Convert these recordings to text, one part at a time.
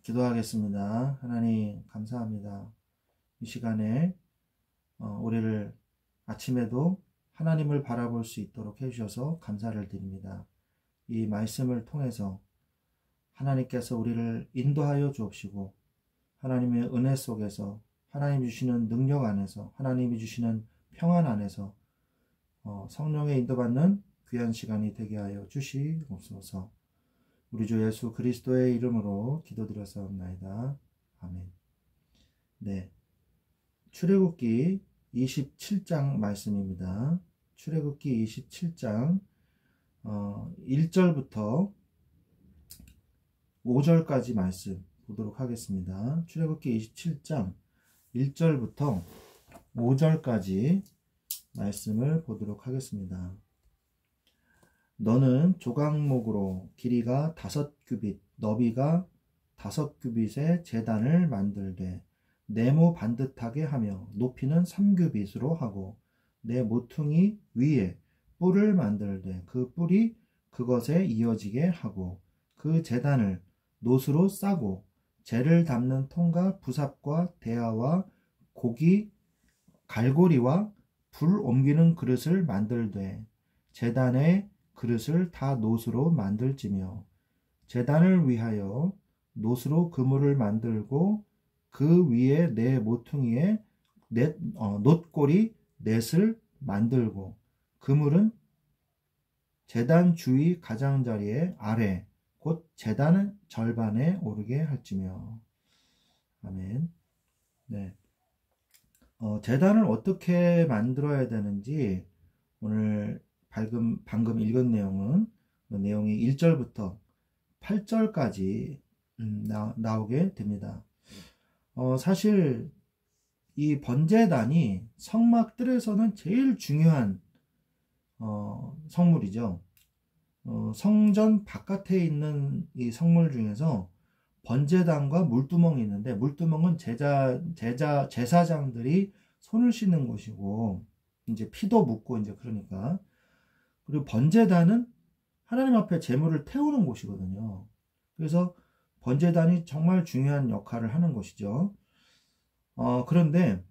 기도하겠습니다. 하나님 감사합니다. 이 시간에 우리를 아침에도 하나님을 바라볼 수 있도록 해주셔서 감사를 드립니다. 이 말씀을 통해서 하나님께서 우리를 인도하여 주옵시고 하나님의 은혜 속에서 하나님 주시는 능력 안에서 하나님이 주시는 평안 안에서 성령의 인도받는 귀한 시간이 되게 하여 주시옵소서. 우리 주 예수 그리스도의 이름으로 기도드렸사옵나이다. 아멘. 네, 출애굽기 27장 말씀입니다. 출애굽기 27장 1절부터 5절까지 말씀 보도록 하겠습니다. 출애굽기 27장 1절부터 5절까지 말씀을 보도록 하겠습니다. 너는 조각목으로 길이가 5규빗, 너비가 5규빗의 제단을 만들되 네모 반듯하게 하며 높이는 3규빗으로 하고 네 모퉁이 위에 뿔을 만들되 그 뿔이 그것에 이어지게 하고 그 제단을 노수로 싸고 재를 담는 통과 부삽과 대야와 고기 갈고리와 불 옮기는 그릇을 만들되 제단의 그릇을 다 노수로 만들지며 제단을 위하여 노수로 그물을 만들고 그 위에 네 모퉁이에 놋고리 넷을 만들고 그물은 제단 주위 가장자리의 아래 곧 제단 절반에 오르게 할지며. 아멘. 네. 제단을 어떻게 만들어야 되는지 오늘 방금 읽은 내용은 그 내용이 1절부터 8절까지 나오게 됩니다. 사실 이 번제단이 성막들에서는 제일 중요한 성물이죠. 성전 바깥에 있는 이 성물 중에서 번제단과 물두멍이 있는데 물두멍은 제사장들이 손을 씻는 곳이고 이제 피도 묻고 이제 그러니까 그리고 번제단은 하나님 앞에 제물을 태우는 곳이거든요. 그래서 번제단이 정말 중요한 역할을 하는 곳이죠. 그런데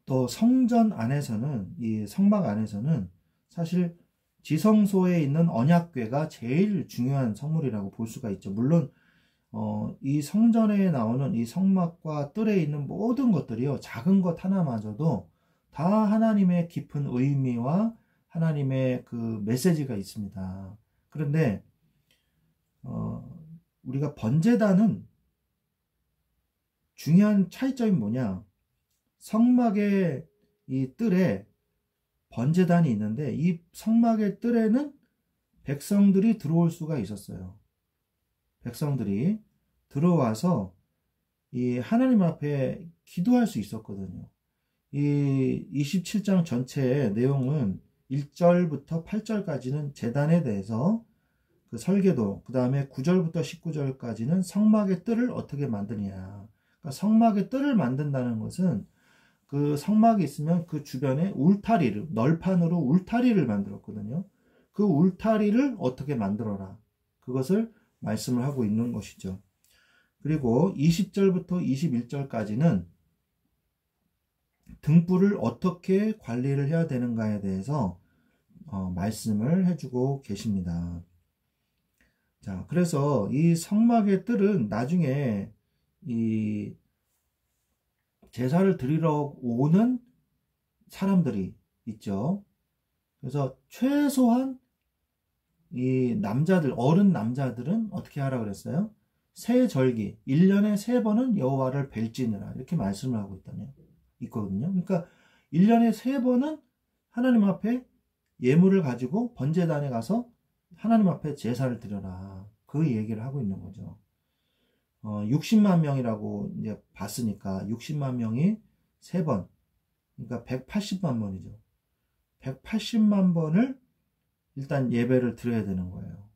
또 성전 안에서는 이 성막 안에서는 사실 지성소에 있는 언약궤가 제일 중요한 성물이라고 볼 수가 있죠. 물론 이 성전에 나오는 이 성막과 뜰에 있는 모든 것들이요, 작은 것 하나마저도 다 하나님의 깊은 의미와 하나님의 그 메시지가 있습니다. 그런데 우리가 번제단은 중요한 차이점이 뭐냐? 성막의 이 뜰에 번제단이 있는데 이 성막의 뜰에는 백성들이 들어올 수가 있었어요. 백성들이 들어와서 이 하나님 앞에 기도할 수 있었거든요. 이 27장 전체의 내용은 1절부터 8절까지는 제단에 대해서 그 설계도, 그 다음에 9절부터 19절까지는 성막의 뜰을 어떻게 만드냐. 그러니까 성막의 뜰을 만든다는 것은 그 성막이 있으면 그 주변에 울타리를, 널판으로 울타리를 만들었거든요. 그 울타리를 어떻게 만들어라. 그것을 말씀을 하고 있는 것이죠. 그리고 20절부터 21절까지는 등불을 어떻게 관리를 해야 되는가에 대해서 말씀을 해주고 계십니다. 자, 그래서 이 성막의 뜰은 나중에 이 제사를 드리러 오는 사람들이 있죠. 그래서 최소한 이 남자들, 어른 남자들은 어떻게 하라 그랬어요? 새 절기, 1년에 3번은 여호와를 뵐지니라 이렇게 말씀을 하고 있거든요. 그러니까 1년에 3번은 하나님 앞에 예물을 가지고 번제단에 가서 하나님 앞에 제사를 드려라. 그 얘기를 하고 있는 거죠. 60만 명이라고 이제 봤으니까 60만 명이 3번, 그러니까 180만 번이죠. 180만 번을 일단 예배를 드려야 되는 거예요.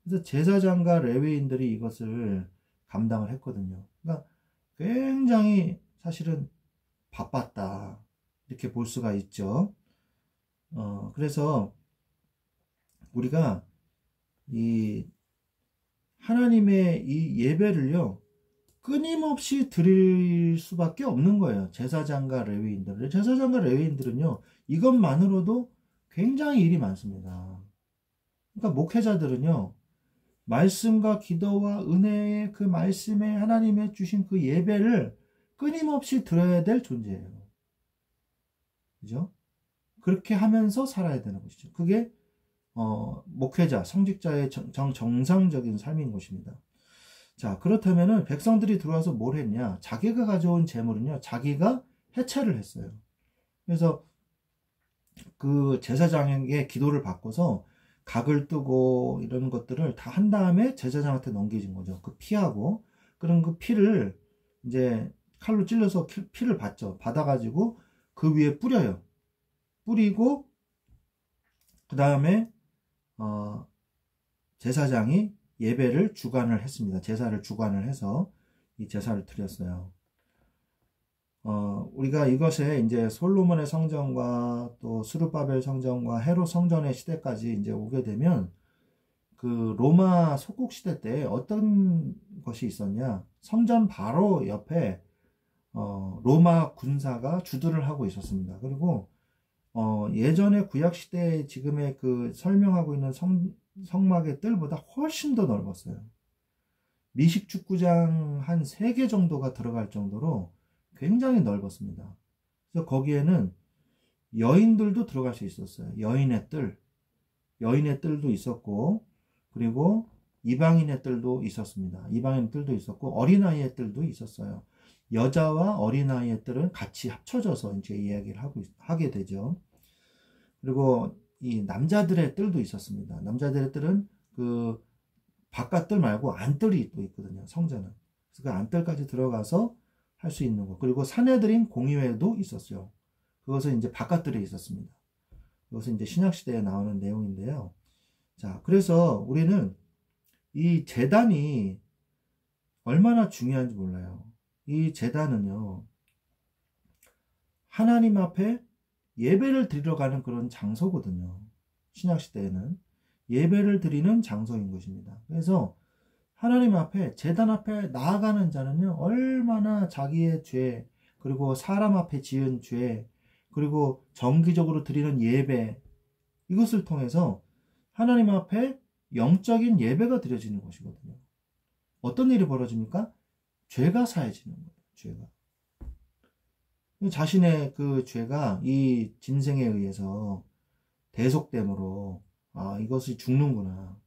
그래서 제사장과 레위인들이 이것을 감당을 했거든요. 그러니까 굉장히 사실은 바빴다 이렇게 볼 수가 있죠. 그래서 우리가 이 하나님의 이 예배를요, 끊임없이 드릴 수밖에 없는 거예요. 제사장과 레위인들. 제사장과 레위인들은요, 이것만으로도 굉장히 일이 많습니다. 그러니까 목회자들은요, 말씀과 기도와 은혜의 그 말씀에 하나님의 주신 그 예배를 끊임없이 드려야 될 존재예요. 그죠? 그렇게 하면서 살아야 되는 것이죠. 그게 목회자, 성직자의 정상적인 삶인 것입니다. 자, 그렇다면은 백성들이 들어와서 뭘 했냐? 자기가 가져온 재물은요, 자기가 해체를 했어요. 그래서 그 제사장에게 기도를 받고서 각을 뜨고 이런 것들을 다 한 다음에 제사장한테 넘겨진 거죠. 그 피하고. 그럼 그 피를 이제 칼로 찔러서 피를 받죠. 받아가지고 그 위에 뿌려요. 뿌리고, 그 다음에, 제사장이 예배를 주관을 했습니다. 제사를 주관을 해서 이 제사를 드렸어요. 우리가 이것에 이제 솔로몬의 성전과 또 스룹바벨 성전과 헤롯 성전의 시대까지 이제 오게 되면 그 로마 속국 시대 때 어떤 것이 있었냐? 성전 바로 옆에 로마 군사가 주둔을 하고 있었습니다. 그리고 예전의 구약 시대에 지금의 그 설명하고 있는 성막의 뜰보다 훨씬 더 넓었어요. 미식 축구장 한 3개 정도가 들어갈 정도로 굉장히 넓었습니다. 그래서 거기에는 여인들도 들어갈 수 있었어요. 여인의 뜰도 있었고, 그리고 이방인의 뜰도 있었습니다. 이방인 뜰도 있었고, 어린아이의 뜰도 있었어요. 여자와 어린아이의 뜰은 같이 합쳐져서 이제 이야기를 하게 되죠. 그리고 이 남자들의 뜰도 있었습니다. 남자들의 뜰은 그 바깥 뜰 말고 안뜰이 또 있거든요. 성전은. 그래서 그 안뜰까지 들어가서 할 수 있는 거. 그리고 사내들인 공의회도 있었어요. 그것은 이제 바깥뜰에 있었습니다. 그것은 이제 신약시대에 나오는 내용인데요. 자, 그래서 우리는 이 제단이 얼마나 중요한지 몰라요. 이 제단은요, 하나님 앞에 예배를 드리러 가는 그런 장소거든요. 신약시대에는 예배를 드리는 장소인 것입니다. 그래서 하나님 앞에, 제단 앞에 나아가는 자는요, 얼마나 자기의 죄, 그리고 사람 앞에 지은 죄, 그리고 정기적으로 드리는 예배, 이것을 통해서 하나님 앞에 영적인 예배가 드려지는 것이거든요. 어떤 일이 벌어집니까? 죄가 사해지는 거예요. 죄가. 자신의 그 죄가 이 짐승에 의해서 대속됨으로 이것이 죽는구나.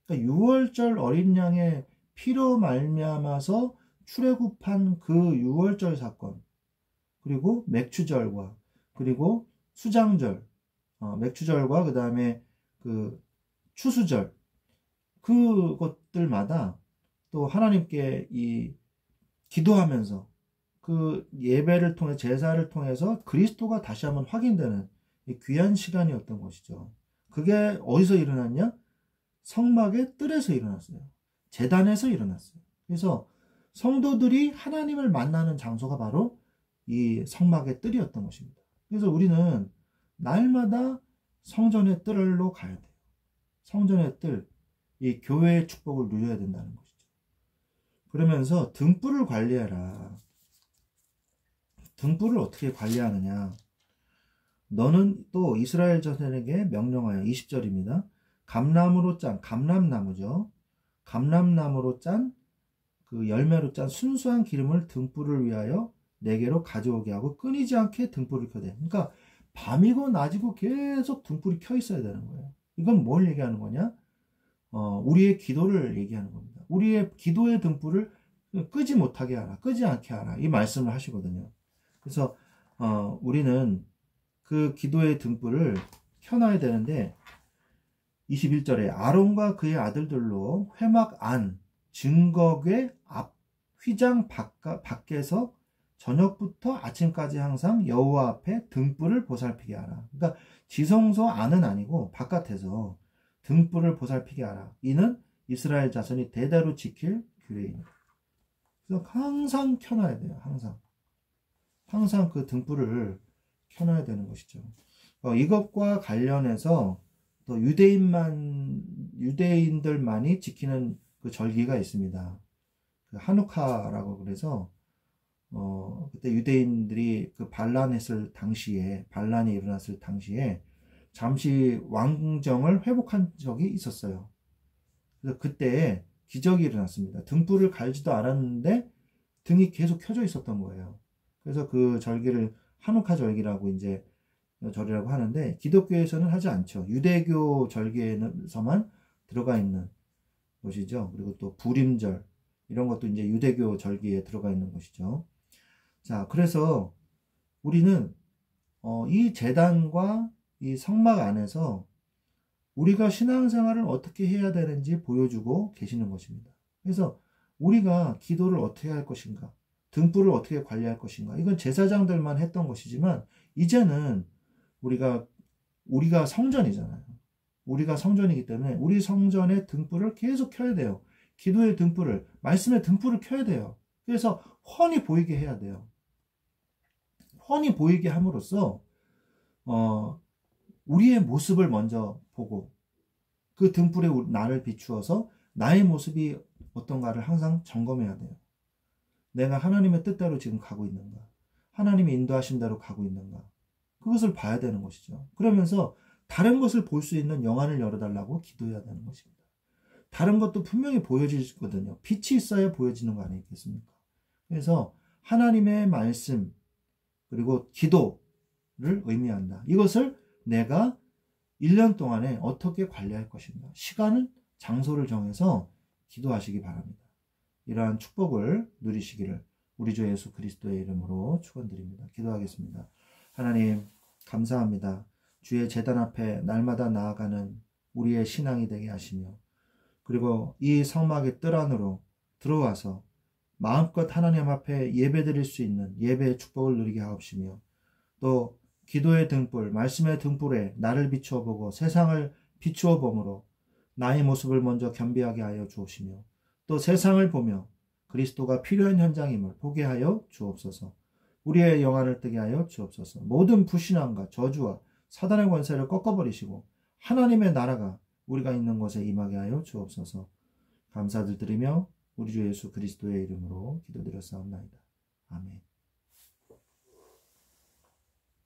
그러니까 6월절 어린 양의 피로 말미암아서 출애굽한 그 6월절 사건, 그리고 맥추절과 그리고 수장절, 맥추절과 그 다음에 그 추수절, 그것들마다 또 하나님께 이 기도하면서 그 예배를 통해 제사를 통해서 그리스도가 다시 한번 확인되는 이 귀한 시간이었던 것이죠. 그게 어디서 일어났냐? 성막의 뜰에서 일어났어요. 제단에서 일어났어요. 그래서 성도들이 하나님을 만나는 장소가 바로 이 성막의 뜰이었던 것입니다. 그래서 우리는 날마다 성전의 뜰로 가야 돼요. 성전의 뜰, 이 교회의 축복을 누려야 된다는 것이죠. 그러면서 등불을 관리해라. 등불을 어떻게 관리하느냐? 너는 또 이스라엘 자손에게 명령하여, 20절입니다. 감람으로 짠, 감람나무죠. 감람나무로 짠, 그 열매로 짠 순수한 기름을 등불을 위하여 내게로 가져오게 하고 끊이지 않게 등불을 켜대. 그러니까 밤이고 낮이고 계속 등불이 켜 있어야 되는 거예요. 이건 뭘 얘기하는 거냐? 우리의 기도를 얘기하는 겁니다. 우리의 기도의 등불을 끄지 못하게 하라, 끄지 않게 하라, 이 말씀을 하시거든요. 그래서 우리는 그 기도의 등불을 켜놔야 되는데, 21절에 아론과 그의 아들들로 회막 안 증거궤 앞 휘장 밖에서 저녁부터 아침까지 항상 여호와 앞에 등불을 보살피게 하라. 그러니까 지성소 안은 아니고 바깥에서 등불을 보살피게 하라. 이는 이스라엘 자손이 대대로 지킬 규례입니다. 그래서 항상 켜놔야 돼요. 항상 그 등불을 켜놔야 되는 것이죠. 이것과 관련해서 또 유대인들만이 지키는 그 절기가 있습니다. 그 하누카라고 그래서 그때 유대인들이 그 반란이 일어났을 당시에 잠시 왕정을 회복한 적이 있었어요. 그래서 그때 기적이 일어났습니다. 등불을 갈지도 않았는데 등이 계속 켜져 있었던 거예요. 그래서 그 절기를 하누카 절기라고 이제 절이라고 하는데, 기독교에서는 하지 않죠. 유대교 절기에서만 들어가 있는 것이죠. 그리고 또 부림절 이런 것도 이제 유대교 절기에 들어가 있는 것이죠. 자, 그래서 우리는 이 제단과 이 성막 안에서 우리가 신앙생활을 어떻게 해야 되는지 보여주고 계시는 것입니다. 그래서 우리가 기도를 어떻게 할 것인가, 등불을 어떻게 관리할 것인가, 이건 제사장들만 했던 것이지만 이제는 우리가 성전이잖아요. 우리가 성전이기 때문에 우리 성전의 등불을 계속 켜야 돼요. 기도의 등불을, 말씀의 등불을 켜야 돼요. 그래서 훤히 보이게 해야 돼요. 훤히 보이게 함으로써 우리의 모습을 먼저 보고 그 등불에 나를 비추어서 나의 모습이 어떤가를 항상 점검해야 돼요. 내가 하나님의 뜻대로 지금 가고 있는가? 하나님이 인도하신 대로 가고 있는가? 그것을 봐야 되는 것이죠. 그러면서 다른 것을 볼 수 있는 영안을 열어달라고 기도해야 되는 것입니다. 다른 것도 분명히 보여지거든요. 빛이 있어야 보여지는 거 아니겠습니까? 그래서 하나님의 말씀 그리고 기도를 의미한다. 이것을 내가 1년 동안에 어떻게 관리할 것인가. 시간을, 장소를 정해서 기도하시기 바랍니다. 이러한 축복을 누리시기를 우리 주 예수 그리스도의 이름으로 축원드립니다. 기도하겠습니다. 하나님 감사합니다. 주의 제단 앞에 날마다 나아가는 우리의 신앙이 되게 하시며, 그리고 이 성막의 뜰 안으로 들어와서 마음껏 하나님 앞에 예배드릴 수 있는 예배의 축복을 누리게 하옵시며, 또 기도의 등불, 말씀의 등불에 나를 비추어 보고 세상을 비추어 봄으로 나의 모습을 먼저 겸비하게 하여 주옵시며, 또 세상을 보며 그리스도가 필요한 현장임을 보게 하여 주옵소서. 우리의 영안을 뜨게 하여 주옵소서. 모든 불신앙과 저주와 사단의 권세를 꺾어버리시고 하나님의 나라가 우리가 있는 곳에 임하게 하여 주옵소서. 감사드리며 우리 주 예수 그리스도의 이름으로 기도드렸사옵나이다. 아멘.